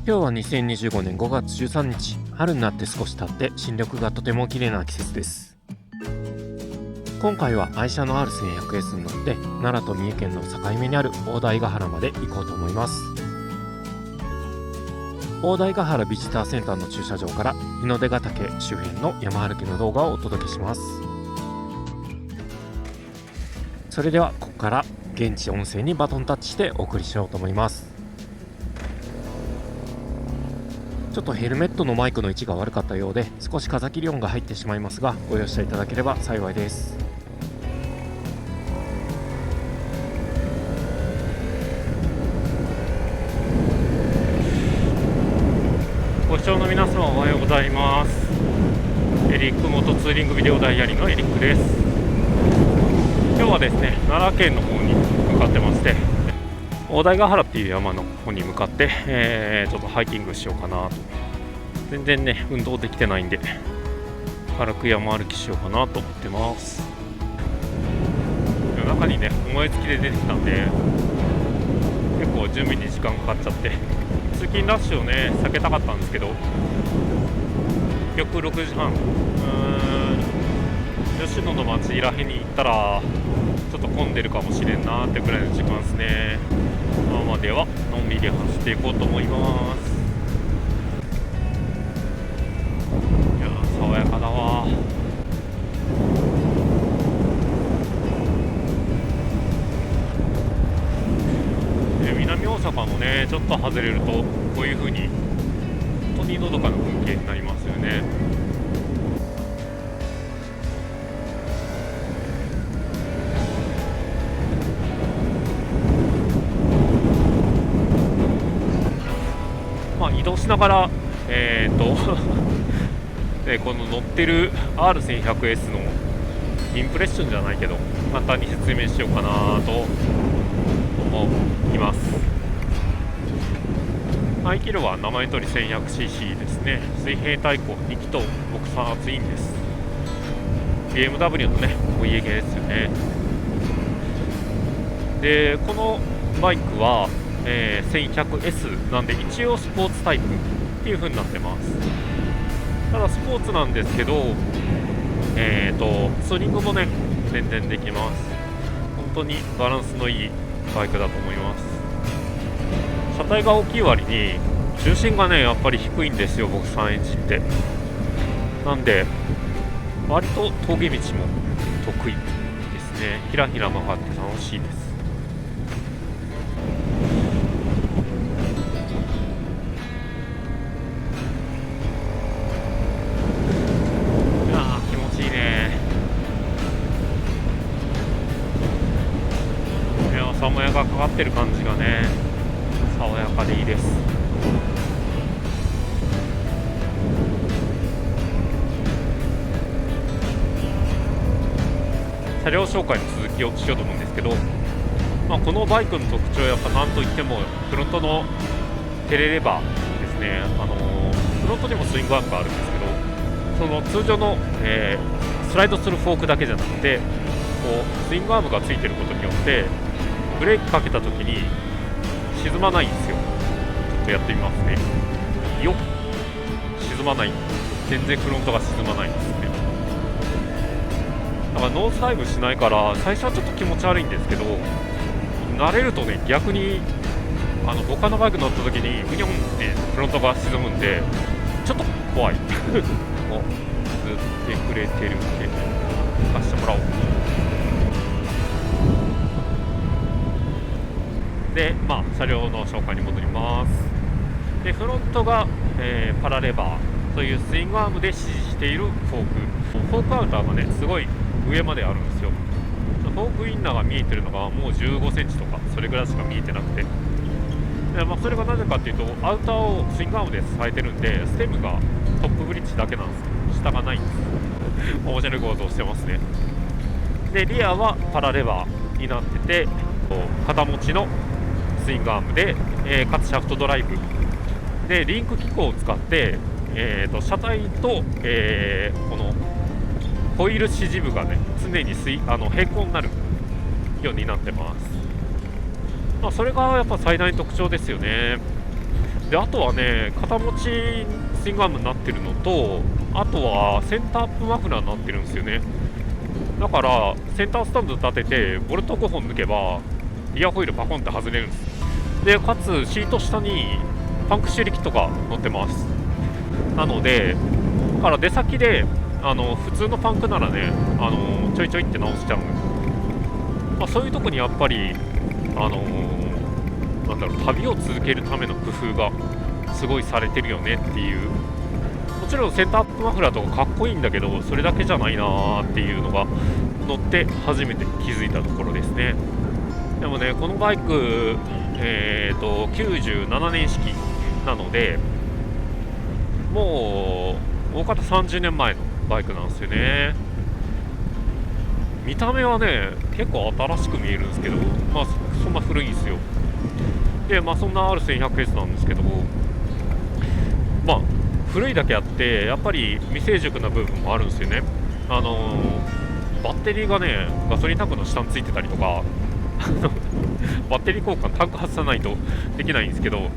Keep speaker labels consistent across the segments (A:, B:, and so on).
A: 今日は2025年5月13日、春になって少し経って新緑がとても綺麗な季節です。今回は愛車の R1100S に乗って奈良と三重県の境目にある大台ヶ原まで行こうと思います。大台ヶ原ビジターセンターの駐車場から日の出ヶ岳周辺の山歩きの動画をお届けします。それではここから現地音声にバトンタッチしてお送りしようと思います。ちょっとヘルメットのマイクの位置が悪かったようで少し風切り音が入ってしまいますがご容赦いただければ幸いです。ご視聴の皆様おはようございます。エリック元ツーリングビデオダイアリーのエリックです。今日はですね奈良県の方に向かってまして、大台ヶ原っていう山の方に向かって、ちょっとハイキングしようかなと。全然ね運動できてないんで軽く山歩きしようかなと思ってます。夜中にね思いつきで出てきたんで結構準備に時間かかっちゃって通勤ラッシュをね避けたかったんですけど、結局6時半吉野の町らへんに行ったらちょっと混んでるかもしれんなってくらいの時間ですね。今まではのんびり走っていこうと思います。いやー爽やかだわ。南大阪もねちょっと外れるとこういう風に本当にのどかな風景になりますよね。移動しながらこの乗ってる R1100S のインプレッションじゃないけど簡単に説明しようかなと思います。排気量は名前通り 1100cc ですね。水平対向2気筒ボクサーツインです。 BMW のねお家芸ですよね。でこのバイクは1100S なんで一応スポーツタイプっていう風になってます。ただスポーツなんですけどツーリングもね全然できます。本当にバランスのいいバイクだと思います。車体が大きい割に重心がねやっぱり低いんですよボクサーエンジンって。なんで割と峠道も得意ですね。ひらひら曲がって楽しいです。サモヤがかかってる感じがね爽やかでいいです。車両紹介の続きをしようと思うんですけど、このバイクの特徴はやっぱ何といってもフロントのテレレバーですね。フロントにもスイングアームがあるんですけど、その通常の、スライドするフォークだけじゃなくてこうスイングアームがついてることによってブレーキかけた時に沈まないんですよ。ちょっとやってみますね。よっ、沈まない。全然フロントが沈まないんですね。だからノースダイブしないから最初はちょっと気持ち悪いんですけど慣れるとね逆に他のバイク乗った時にグニョンってフロントが沈むんでちょっと怖いお、ずってくれてるんで貸してもらおう。で車両の紹介に戻ります。でフロントが、パラレバーというスイングアームで支持しているフォークアウターがねすごい上まであるんですよ。フォークインナーが見えてるのがもう15センチとかそれぐらいしか見えてなくて、で、それがなぜかっていうとアウターをスイングアームで支えてるんでステムがトップブリッジだけなんですよ。下がないんです面白い構造をしてますね。でリアはパラレバーになってて片持ちのスイングアームで、かつシャフトドライブでリンク機構を使って、車体と、このホイール支持部がね常に平行になるようになってます。それがやっぱ最大の特徴ですよね。であとはね、片持ちスイングアームになってるのと、あとはセンターアップマフラーになってるんですよね。だからセンタースタンド立ててボルト5本抜けばリアホイールパコンって外れるんです。でかつシート下にパンク修理キットが乗ってます。なのでだから出先で普通のパンクならね、ちょいちょいって直しちゃう、そういうとこにやっぱりなんだろう、旅を続けるための工夫がすごいされてるよねっていう。もちろんセンターアップマフラーとかかっこいいんだけど、それだけじゃないなーっていうのが乗って初めて気づいたところですね。でもね、このバイク、97年式なので、もう大方30年前のバイクなんですよね。見た目はね結構新しく見えるんですけど、そんな古いんですよ。でそんな R1100S なんですけど、古いだけあってやっぱり未成熟な部分もあるんですよね。バッテリーがねガソリンタンクの下についてたりとかバッテリー交換タンク外さないとできないんですけど、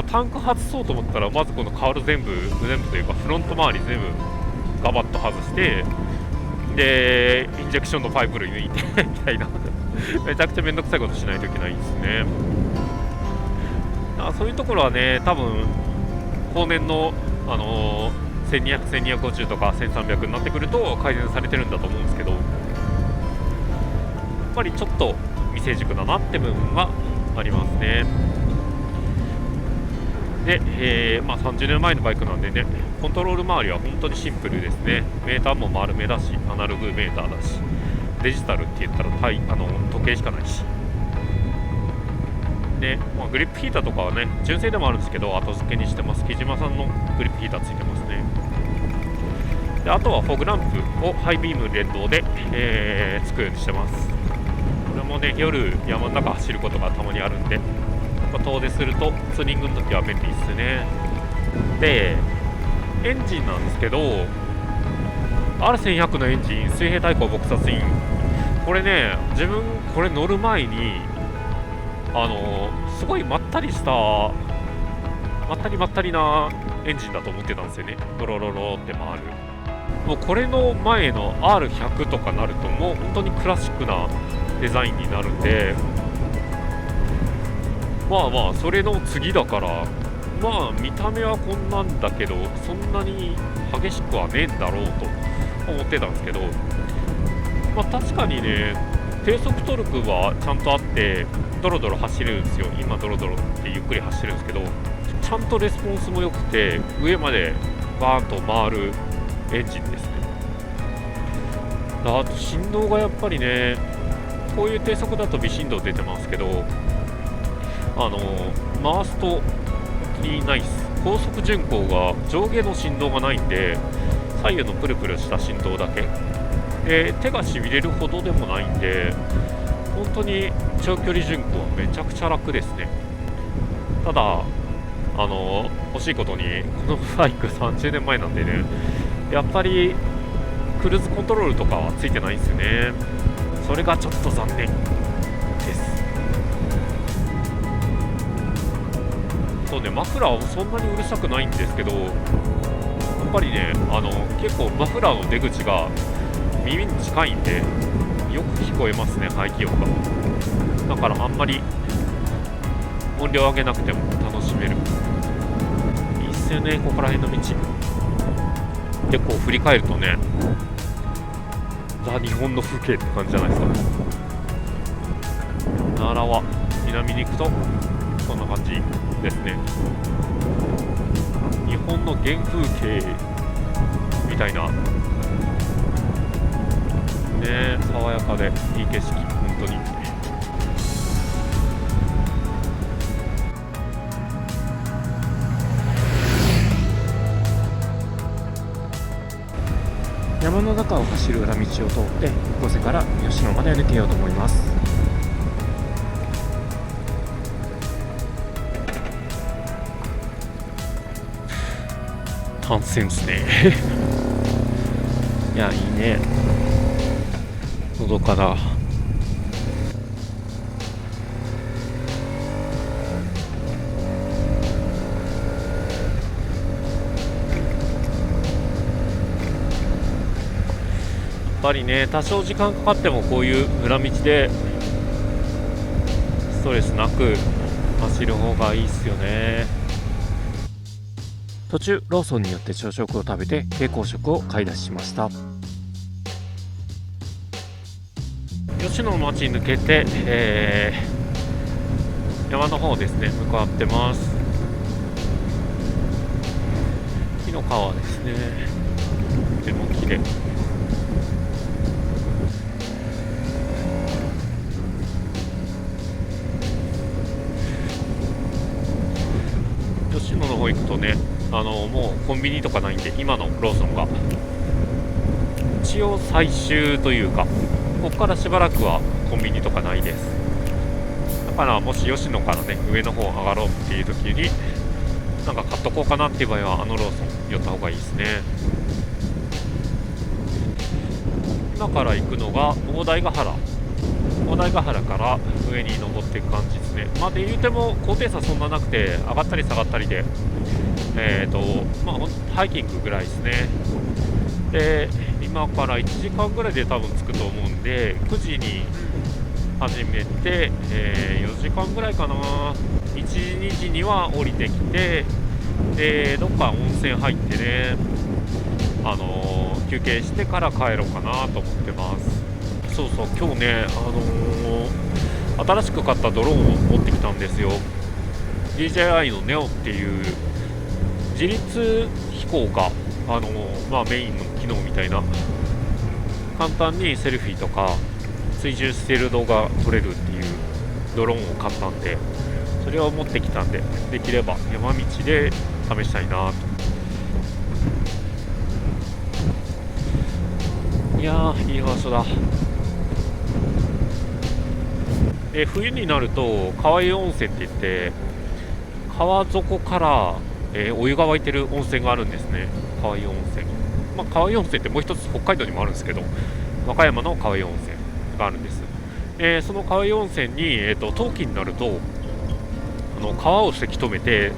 A: タンク外そうと思ったらまずこのカウル全部というかフロント周り全部ガバッと外して、でインジェクションのパイプ類抜いてみたいなめちゃくちゃめんどくさいことしないといけないんですね。そういうところはね多分後年の1200、1250とか1300になってくると改善されてるんだと思うんですけど、やっぱりちょっと未成熟だなって部分がありますね。で、30年前のバイクなんでね、コントロール周りは本当にシンプルですね。メーターも丸めだし、アナログメーターだし、デジタルって言ったら時計しかないし。で、グリップヒーターとかはね、純正でもあるんですけど、後付けにしてます。木島さんのグリップヒーターついてますね。で、あとはフォグランプをハイビーム連動で、つくようにしてます。これもね、夜山の中走ることがたまにあるんで、遠出するとツーリングの時は便利ですね。で、エンジンなんですけど R1100 のエンジン、水平対向ボクサツイン、これね自分これ乗る前にすごいまったりなエンジンだと思ってたんですよね。ドロロロって回る。もうこれの前の R100 とかなるともう本当にクラシックなデザインになるんで、それの次だから、見た目はこんなんだけどそんなに激しくはねえんだろうと思ってたんですけど、確かにね低速トルクはちゃんとあってドロドロ走れるんですよ。今ドロドロってゆっくり走るんですけど、ちゃんとレスポンスも良くて上までバーンと回るエンジンですね。あと振動がやっぱりね、こういう低速だと微振動出てますけど、回すと本当にナイス。高速巡航が上下の振動がないんで、左右のプルプルした振動だけで手がしびれるほどでもないんで、本当に長距離巡航はめちゃくちゃ楽ですね。ただ欲しいことにこのバイク30年前なんでね、やっぱりクルーズコントロールとかはついてないんですよね。それがちょっと残念です。そうね、マフラーはそんなにうるさくないんですけど、やっぱりね結構マフラーの出口が耳に近いんでよく聞こえますね、排気音が。だからあんまり音量上げなくても楽しめる。いいっすよね、ここら辺の道。結構振り返るとね、ザ・日本の風景って感じじゃないですか。奈良は南に行くとこんな感じですね。日本の原風景みたいなね、爽やかでいい景色、本当に。
B: 山の中を走る裏道を通って五瀬から吉野まで抜けようと思います。
A: 単線ですね
B: いや、いいね。
A: のどかだ。ぱりね、多少時間かかってもこういう裏道でストレスなく走る方がいいっすよね。
B: 途中ローソンによって朝食を食べて蛍光食を買い出ししました。
A: 吉野の町に抜けて、山の方ですね向かってます。木の川ですね、とても綺麗。吉野の方行くとね、もうコンビニとかないんで、今のローソンが一応最終というか、ここからしばらくはコンビニとかないです。だからもし吉野からね上の方上がろうっていう時になんか買っとこうかなっていう場合はローソン寄った方がいいですね。今から行くのが大台ヶ原から上に登っていく感じですね。で言うても高低差そんななくて、上がったり下がったりでハイキングぐらいですね。で今から1時間ぐらいで多分着くと思うんで、9時に始めて、4時間ぐらいかな。1時2時には降りてきて、でどっか温泉入ってね、休憩してから帰ろうかなと思ってます。そうそう、今日ね、新しく買ったドローンを持ってきたんですよ。 DJI の NEO っていう自律飛行がメインの機能みたいな、簡単にセルフィーとか追従している動画撮れるっていうドローンを買ったんで、それを持ってきたんで、できれば山道で試したいなと。いやー、いい場所だ。冬になると川湯温泉って言って、川底から、お湯が沸いてる温泉があるんですね。川湯温泉、川湯温泉ってもう一つ北海道にもあるんですけど、和歌山の川湯温泉があるんです。その川湯温泉に、冬季になると川をせき止めて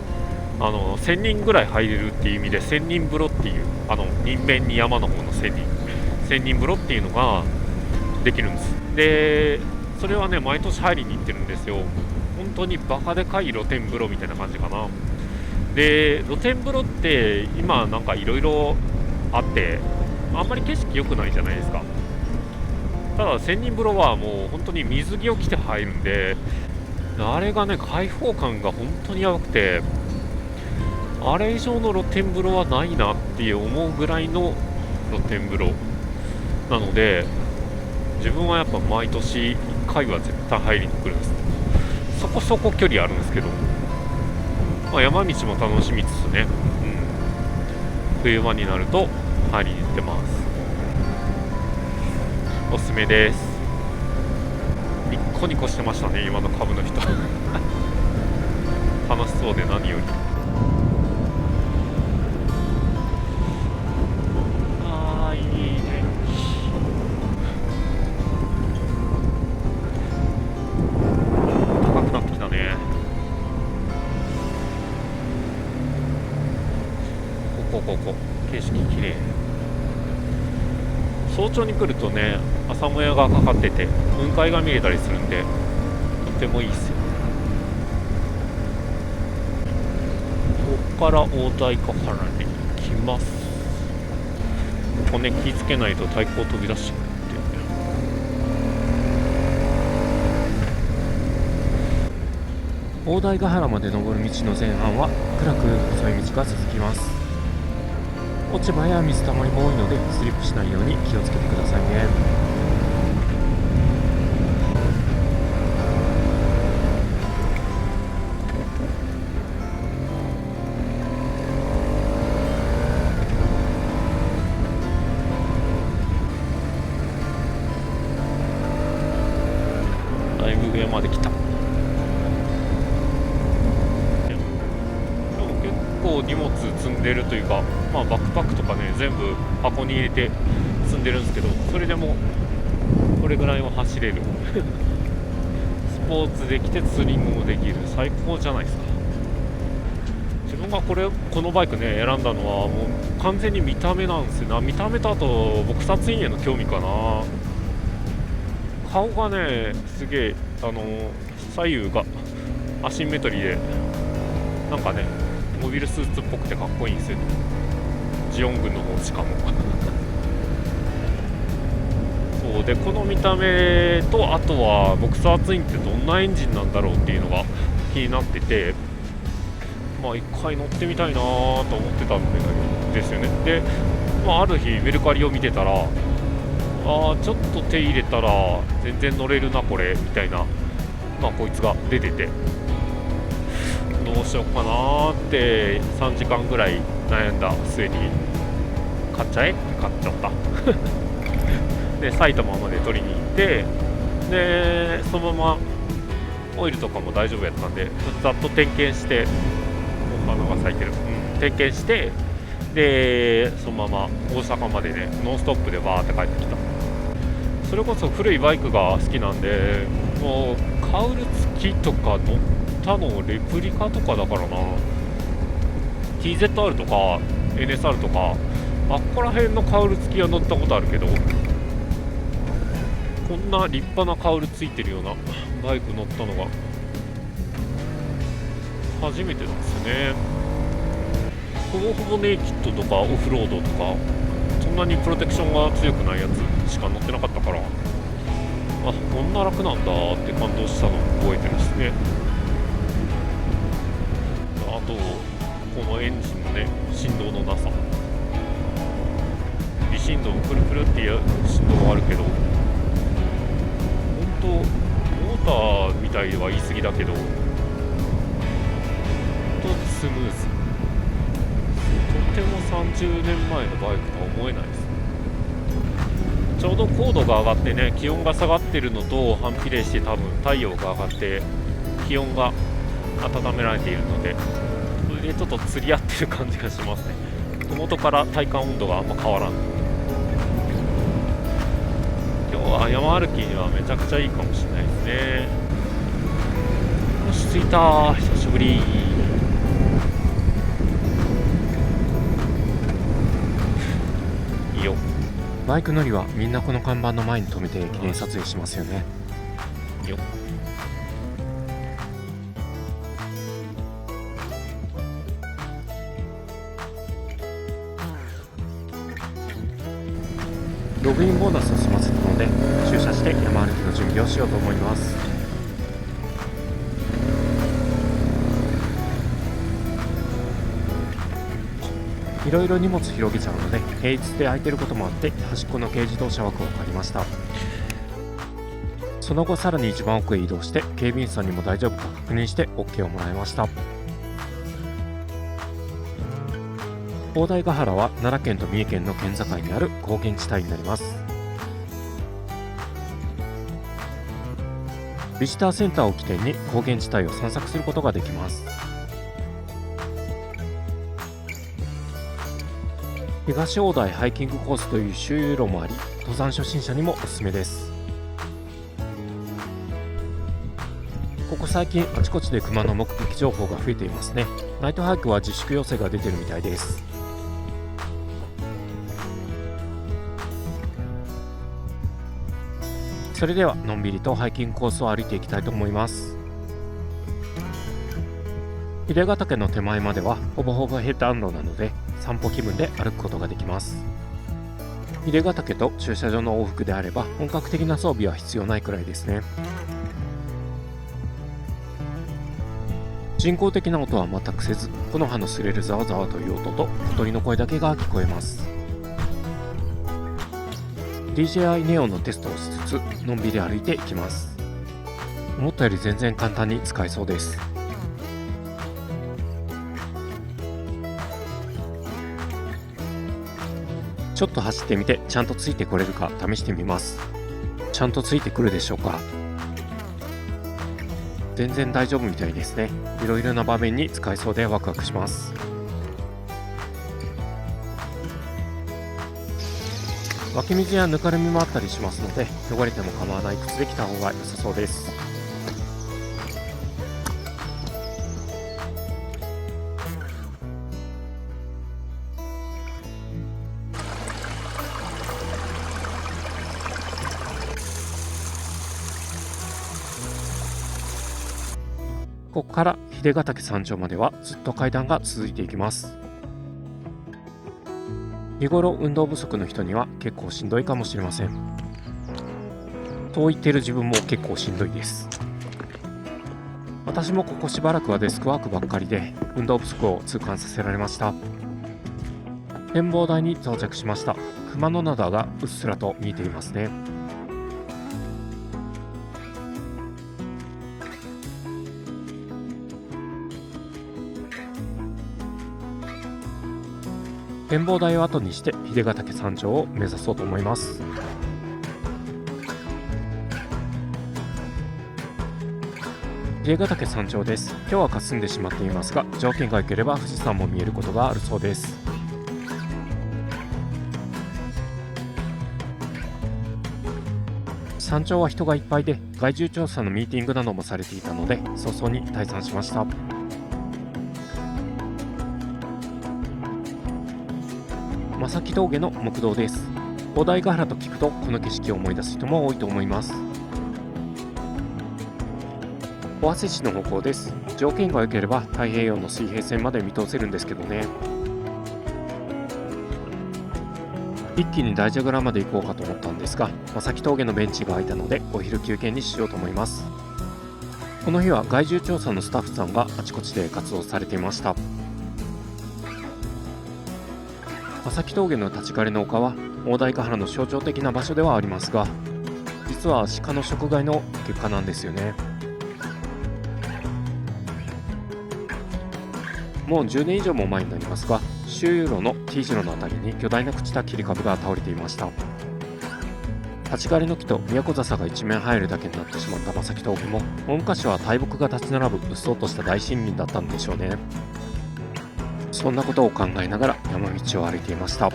A: 1000人ぐらい入れるっていう意味で、1000人風呂っていう、人面に山の方の1000人風呂っていうのができるんです。でそれはね、毎年入りに行ってるんですよ。本当にバカでかい露天風呂みたいな感じかな。で露天風呂って今なんかいろいろあって、あんまり景色良くないじゃないですか。ただ千人風呂はもう本当に水着を着て入るんで、あれがね、開放感が本当にやばくて、あれ以上の露天風呂はないなって思うぐらいの露天風呂なので、自分はやっぱ毎年1回は絶対入りに来るんです。そこそこ距離あるんですけど、山道も楽しみつつね、冬場になると入りに行ってます。おすすめです。ニッコニコしてましたね、今の株の人楽しそうで何より。いい天気。高くなってきたね。ここ景色きれい。早朝に来るとね、朝もやがかかってて雲海が見れたりするんで、とてもいいっすよ。ここから大台ヶ原に行きます。ここね、気ぃつけないと太鼓飛び出してくるって。
B: 大台ヶ原まで登る道の前半は暗く細い道が続きます。落ち葉や水たまりも多いのでスリップしないように気をつけてくださいね。
A: だいぶ上まで来た。結構荷物積んでるというか、バックパックとかね、全部箱に入れて積んでるんですけど、それでもこれぐらいは走れるスポーツできてツーリングもできる、最高じゃないですか。自分がこのバイクね選んだのはもう完全に見た目なんですよな。見た目とあと僕撮影への興味かな。顔がねすげえ左右がアシンメトリーでなんかねモビルスーツっぽくてかっこいいんですよ。ジオン軍の方しかもそうでこの見た目とあとはボクサーツインってどんなエンジンなんだろうっていうのが気になってて、まあ一回乗ってみたいなと思ってたんですよね。で、まあ、ある日メルカリを見てたらちょっと手入れたら全然乗れるなこれみたいな、まあこいつが出ててどうしようかなって3時間ぐらい悩んだ末に買っちゃえって買っちゃったで埼玉まで取りに行ってでそのままオイルとかも大丈夫やったんでざっと点検してお花が咲いてる、点検してでそのまま大阪までねノンストップでバーって帰ってきた。それこそ古いバイクが好きなんでもうカウル付きとか乗ったのレプリカとかだからな TZR とか NSR とかあっこら辺のカウル付きは乗ったことあるけどこんな立派なカウルついてるようなバイク乗ったのが初めてなんですよね。ほぼほぼネイキッドとかオフロードとかそんなにプロテクションが強くないやつしか乗ってなかったからこんな楽なんだって感動したのを覚えてるしね。あとこのエンジンのね振動のなさ、微振動プルプルっていう振動があるけど本当モーターみたいでは言い過ぎだけど本当スムーズ、とても30年前のバイクとは思えないです。ちょうど高度が上がってね気温が下がってるのと反比例して多分太陽が上がって気温が温められているのでそれでちょっと釣り合ってる感じがしますね。元から体感温度があんま変わらん。今日は山歩きにはめちゃくちゃいいかもしれないですね。よし着いた、久しぶり。いいよ。
B: バイク乗りはみんなこの看板の前に止めて記念撮影しますよね。
A: いいよ。
B: ログインボーナスを済ませたので駐車して山歩きの準備をしようと思います。いろいろ荷物広げちゃうので平日で空いてることもあって端っこの軽自動車枠を借りました。その後さらに一番奥へ移動して警備員さんにも大丈夫か確認して OK をもらいました。大台ヶ原は奈良県と三重県の県境にある高原地帯になります。ビジターセンターを起点に高原地帯を散策することができます。東大台ハイキングコースという周遊路もあり登山初心者にもおすすめです。ここ最近あちこちで熊の目撃情報が増えていますね。ナイトハイクは自粛要請が出てるみたいです。それではのんびりとハイキングコースを歩いていきたいと思います。秀ヶ岳の手前まではほぼほぼ平坦路なので散歩気分で歩くことができます。秀ヶ岳と駐車場の往復であれば本格的な装備は必要ないくらいですね。人工的な音は全くせず木の葉の擦れるざわざわという音と小鳥の声だけが聞こえます。DJI ネオのテストをしつつのんびり歩いていきます。思ったより全然簡単に使えそうです。ちょっと走ってみてちゃんとついてこれるか試してみます。ちゃんとついてくるでしょうか。全然大丈夫みたいですね。いろいろな場面に使えそうでワクワクします。湧き水やぬかるみもあったりしますので汚れても構わない靴で来た方が良さそうです。ここから秀ヶ岳山頂まではずっと階段が続いていきます。日頃運動不足の人には結構しんどいかもしれません。そう言っている自分も結構しんどいです。私もここしばらくはデスクワークばっかりで運動不足を痛感させられました。展望台に到着しました。熊野灘がうっすらと見えていますね。展望台を後にして秀ヶ岳山頂を目指そうと思います。秀ヶ岳山頂です。今日は霞んでしまっていますが、条件が良ければ富士山も見えることがあるそうです。山頂は人がいっぱいで、害獣調査のミーティングなどもされていたので早々に退散しました。正木峠の木道です。大台ヶ原と聞くとこの景色を思い出す人も多いと思います。尾鷲市の方向です。条件が良ければ太平洋の水平線まで見通せるんですけどね。一気に大蛇倉まで行こうかと思ったんですが、正木峠のベンチが空いたのでお昼休憩にしようと思います。この日は害獣調査のスタッフさんがあちこちで活動されていました。正木峠の立ち枯れの丘は大台ヶ原の象徴的な場所ではありますが、実は鹿の食害の結果なんですよね。もう10年以上も前になりますが、周遊路の T 字路のあたりに巨大な朽ちた切り株が倒れていました。立ち枯れの木と都笹が一面生えるだけになってしまった正木峠も、大昔は大木が立ち並ぶうっそうとした大森林だったんでしょうね。そんなことを考えながら山道を歩いていました。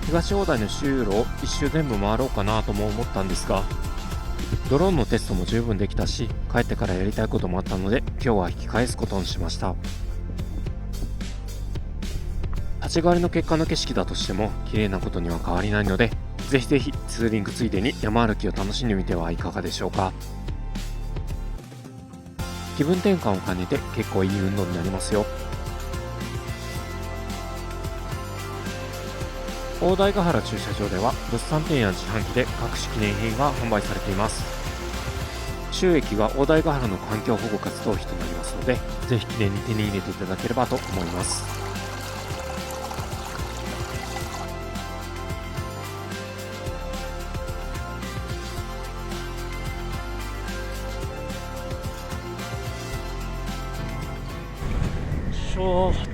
B: 東大台の周遊路を一周全部回ろうかなとも思ったんですが、ドローンのテストも十分できたし、帰ってからやりたいこともあったので今日は引き返すことにしました。立ち替わりの結果の景色だとしても綺麗なことには変わりないので、ぜひぜひツーリングついでに山歩きを楽しんでみてはいかがでしょうか。気分転換を兼ねて結構いい運動になりますよ。大台ヶ原駐車場では物産展や自販機で各種記念品が販売されています。収益が大台ヶ原の環境保護活動費となりますので、ぜひ記念に手に入れていただければと思います。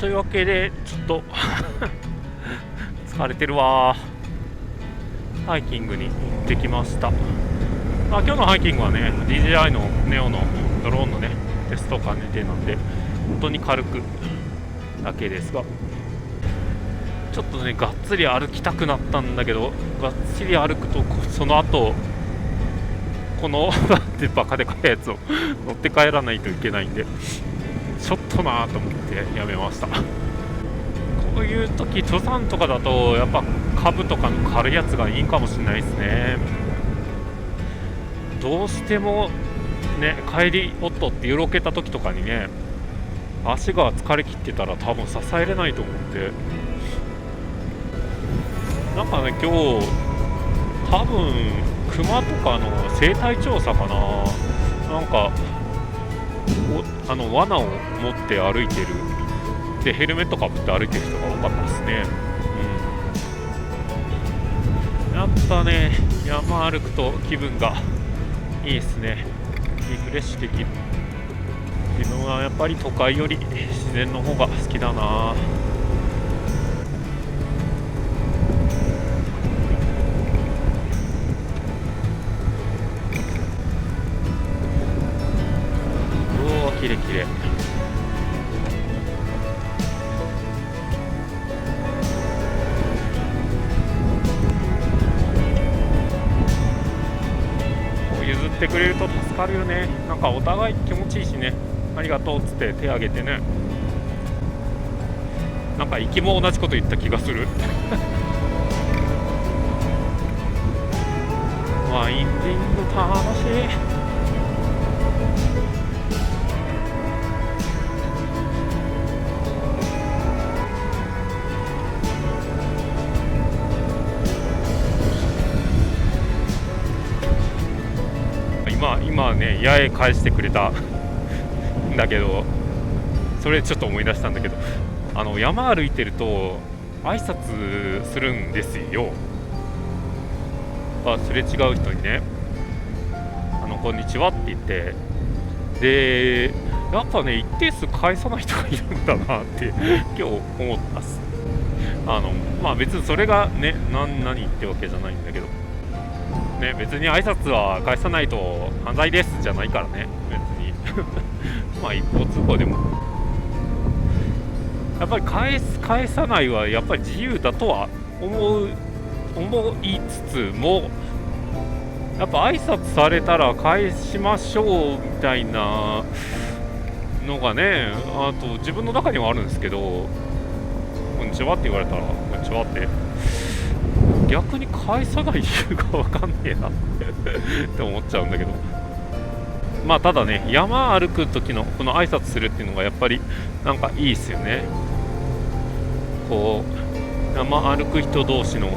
B: というわけでちょっと疲れてるわ。ハイキングに行ってきました。今日のハイキングはね DJI のネオのドローンのねテストを兼ねてなんで本当に軽くだけですが、ちょっとねがっつり歩きたくなったんだけど、がっつり歩くとその後このバカでかいやつを乗って帰らないといけないんで、ちょっとなと思ってやめました。こういう時登山とかだとやっぱ株とかの軽いやつがいいかもしれないですね。どうしてもね帰りおっとってよろけた時とかにね足が疲れ切ってたら多分支えれないと思って、なんかね今日多分クマとかの生態調査かな、なんか罠を持って歩いてるでヘルメットかぶって歩いてる人が多かったですね。やっぱね山歩くと気分がいいですね。リフレッシュできる。自分はやっぱり都会より自然の方が好きだな。おお、きれいきれい。譲っ
A: してくれると助かるよね。なんかお互い気持ちいいしね、ありがとうっつって手挙げてね、なんか行きも同じこと言った気がするワインディング楽しい。今ね、八重返してくれたんだけど、それちょっと思い出したんだけど、山歩いてると挨拶するんですよ。すれ違う人にね、こんにちはって言って、でやっぱね、一定数返さない人がいるんだなって今日思ったっす。別にそれがね、何ってわけじゃないんだけどね、別に挨拶は返さないと犯罪ですじゃないからね、別にまあ一方通行でもやっぱり返さないはやっぱり自由だとは思いつつも、やっぱ挨拶されたら返しましょうみたいなのがね、あと自分の中にはあるんですけど、こんにちはって言われたらこんにちはって逆に返さない理由が分かんねえなって思っちゃうんだけど、まあただね、山歩く時のこの挨拶するっていうのがやっぱりなんかいいっすよね。こう山歩く人同士の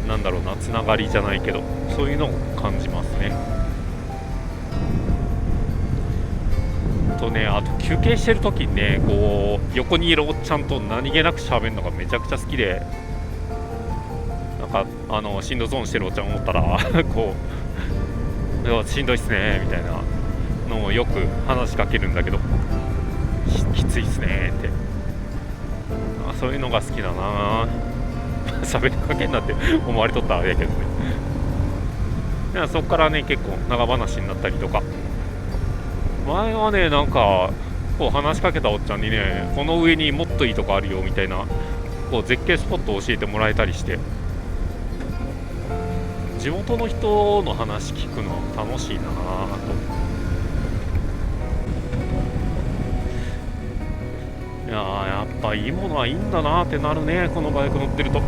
A: なんだろうな、つながりじゃないけど、そういうのを感じますね。あと休憩してる時にね、こう横にいるおっちゃんと何気なく喋るのがめちゃくちゃ好きで、なんかしんどそうにしてるおっちゃん思ったらこうしんどいっすねみたいなのをよく話しかけるんだけど、きついっすねって、そういうのが好きだな喋りかけんなって思われとったらあれやけどね。そっからね、結構長話になったりとか、前はね、なんかこう話しかけたおっちゃんにね、この上にもっといいとこあるよみたいな、こう絶景スポットを教えてもらえたりして、地元の人の話聞くの楽しいなぁと。いやー、やっぱいいものはいいんだなってなるね、このバイク乗ってると。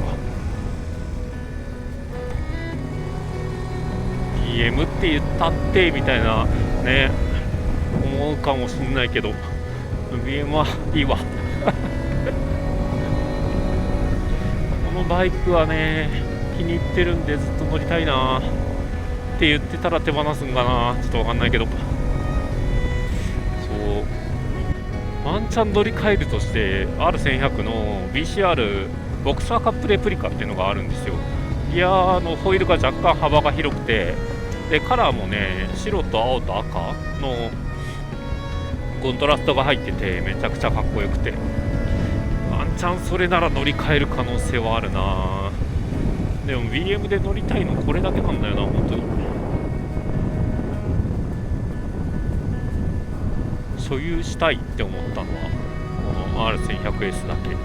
A: BM って言ったってみたいなね、思うかもしんないけど BM はいいわこのバイクはね、気に入ってるんでずっと乗りたいなって言ってたら手放すんかな、ちょっと分かんないけど、ワンチャン乗り換えるとして R1100 の BCR ボクサーカップレプリカっていうのがあるんですよ。ギアのホイールが若干幅が広くて、でカラーもね、白と青と赤のコントラストが入っててめちゃくちゃかっこよくて、ワンチャンそれなら乗り換える可能性はあるな。でも BM で乗りたいのこれだけなんだよな、本当に。所有したいって思ったのはこの R1100S だけ。も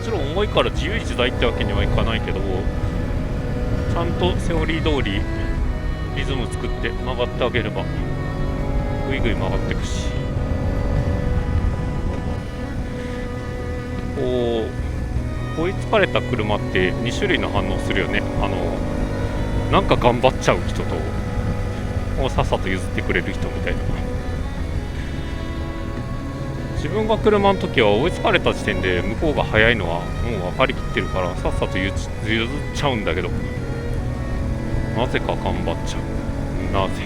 A: ちろん重いから自由自在ってわけにはいかないけど、ちゃんとセオリー通りリズム作って曲がってあげればぐいぐい曲がっていくし、こう追いつかれた車って2種類の反応するよね。なんか頑張っちゃう人と、もうさっさと譲ってくれる人みたいな。自分が車の時は追いつかれた時点で向こうが速いのはもう分かりきってるから、さっさと譲っちゃうんだけど、なぜか頑張っちゃう。なぜ。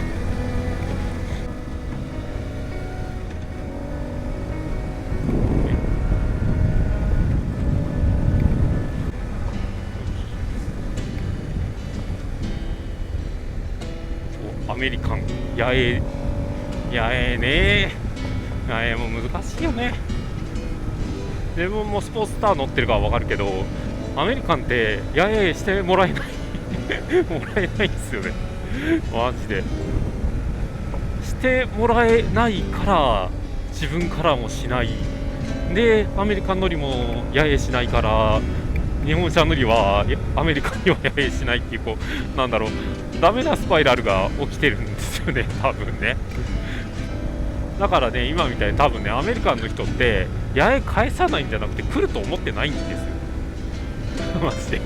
A: アメリカン野営ね、野営も難しいよね。自分もスポーツカー乗ってるから分かるけど、アメリカンって野営してもらえないもらえないんですよね、マジで。してもらえないから自分からもしないで、アメリカン乗りも野営しないから日本車乗りはアメリカには野営しないっていう、こうなんだろう、ダメなスパイラルが起きてるんですよね、多分ね。だからね、今みたいに多分ね、アメリカンの人って八重返さないんじゃなくて来ると思ってないんですよマジで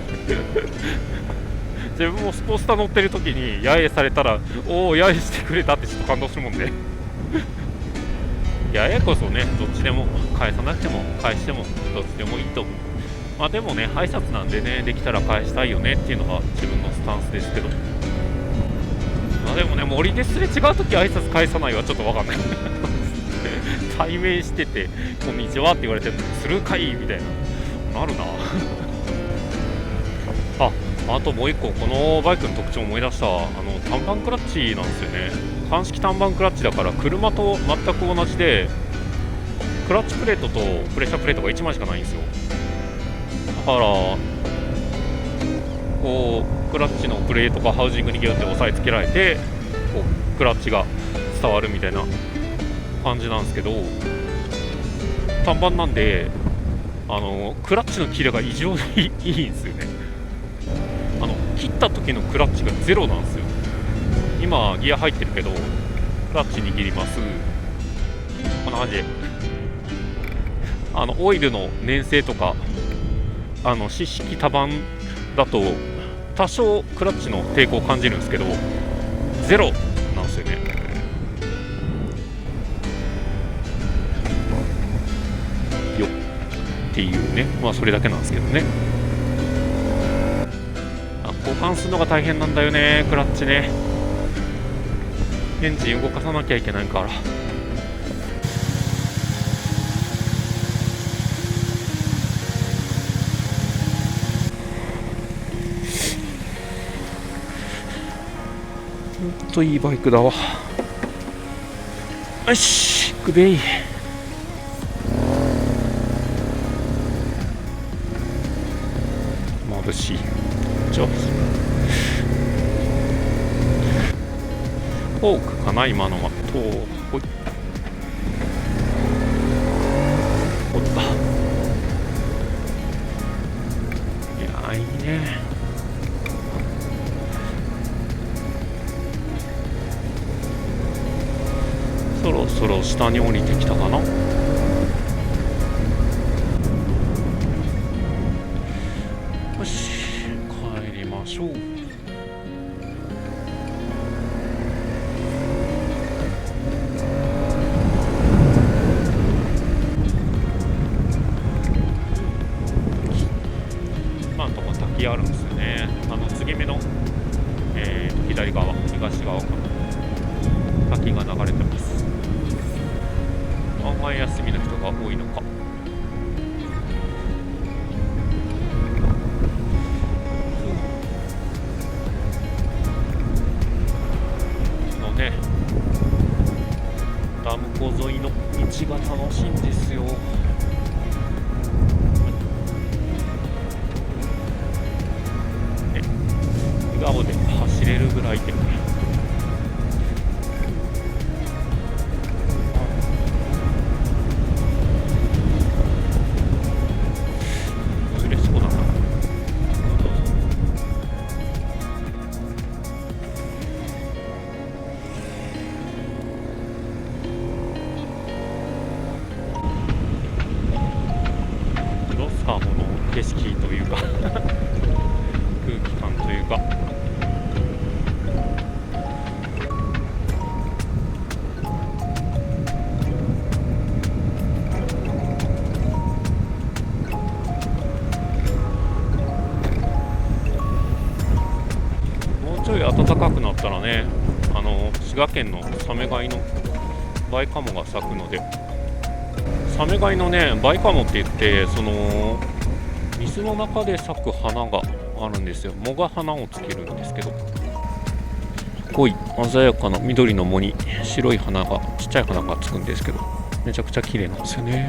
A: 自分もスポスタ乗ってる時に八重されたら、おお八重してくれたってちょっと感動するもんね八重こそね、どっちでも返さなくても返してもどっちでもいいと思う。まあでもね、挨拶なんでね、できたら返したいよねっていうのが自分のスタンスですけど、まあでもね、森ですれ違う時挨拶返さないはちょっと分かんない対面してて「こんにちは」って言われて「するかい」みたいななるなあともう一個、このバイクの特徴を思い出した。単板クラッチなんですよね。鑑識単板クラッチだから車と全く同じで、クラッチプレートとプレッシャープレートが1枚しかないんですよ。だからこうクラッチのプレートがハウジングにギュッて押さえつけられて、こうクラッチが伝わるみたいな感じなんですけど、単板なんでクラッチのキレが異常にいいんですよね。切った時のクラッチがゼロなんですよ。今ギア入ってるけどクラッチ握ります。こんな感じでオイルの粘性とか湿式多板だと多少クラッチの抵抗を感じるんですけど、ゼロなんですよね。よっていうね、まあそれだけなんですけどね。交換するのが大変なんだよね、クラッチね。エンジン動かさなきゃいけないから。ほんといいバイクだわ。よし、グベイ。眩しい。フォークかな、今のは。ほいおった。いや、いいね。そろそろ下に降りてきたかな。よし、帰りましょう。なんとか滝あるんですよね。継ぎ目の、左側、東側かな、滝が流れてます。案外休みの人が多いのか。ね、ダム湖沿いの道が楽しいんですよ。笑顔で走れるぐらいで、ずれそうだな。ロスカーモの景色というか空気感というか、もうちょい暖かくなったらね、滋賀県のサメガイのバイカモが咲くので、サメガイのねバイカモって言って、その水の中で咲く花があるんですよ。藻が花をつけるんですけど、すごい鮮やかな緑の藻に白い花が、ちっちゃい花がつくんですけど、めちゃくちゃ綺麗なんですよね。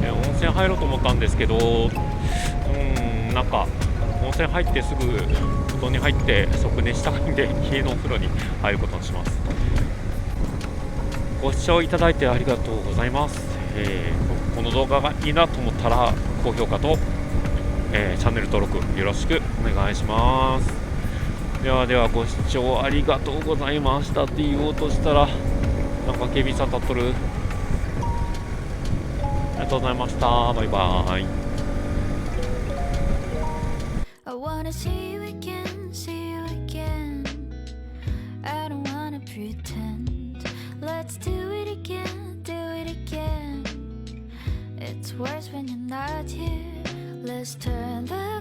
A: 温泉入ろうと思ったんですけど、なんか温泉入ってすぐ布団に入って即寝したいんで、家のお風呂に入ることにします。ご視聴いただいてありがとうございます。この動画がいいなと思ったら高評価と、チャンネル登録よろしくお願いします。ではでは、ご視聴ありがとうございましたって言おうとしたらなんか警備員さん立っとる。ありがとうございました。バイバイ。
C: I wanna see you again, see you again. I don't wanna pretend. Let's do it again, do it again. It's worse when you're not here. Let's turn the